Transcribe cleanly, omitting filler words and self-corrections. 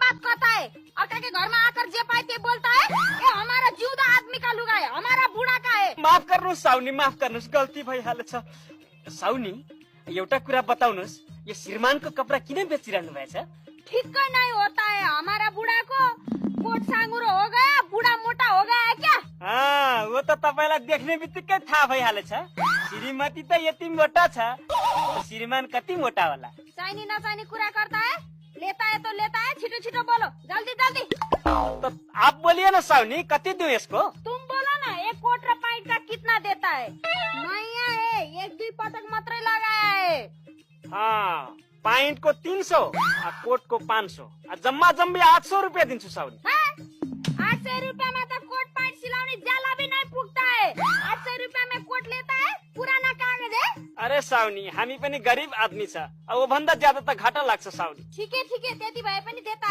बात करता है और के घर में आकर जे पाए ते बोलता है ये हमारा जिउदा आदमी का लुगा है, हमारा बुढा का है। माफ गर्नुहोस् साउनी, माफ गर्नुहोस्, गल्ती भइहालेछ। साउनी, एउटा कुरा बताउनुहोस्, यो श्रीमानको कपडा किन बेचिरहनु भएछ? ठिक्कै नहीं होता है, हमारा बुढ़ा को कोट साँगुरो हो गया, बुढ़ा मोटा हो गया है क्या? हाँ, वो त तपाईलाई देख्ने बित्तिकै थाहा भइहालेछ। श्रीमती त यति मोटा छ, श्रीमान कति मोटा होला? चाहिने नचाहिने कुरा करता है, लेता है तो लेता है, छिटो छिटो बोलो, जल्दी जल्दी। तो आप बोलिए ना साउनी, कति दूं इसको? तुम बोलो ना, एक कोट र पैंट का कितना देता है? नयाँ है, एक दुई पटक मात्रै लगाया है। हाँ, पैंट को 300 और कोट को 500, जम्मा जम्मी 800 रुपया दिन्छु साउनी। 800 रुपया में तो कोट पैंट सिलाउने जाला भी नहीं पुग्ता है। 800 रुपया में कोट लेता है, पुराना कागज है। अरे साउनी, हामी पनि गरीब आदमी छ, अब भन्दा ज्यादा त घाटा लाग्छ साउनी। ठीक है, त्यति भए पनि देता है।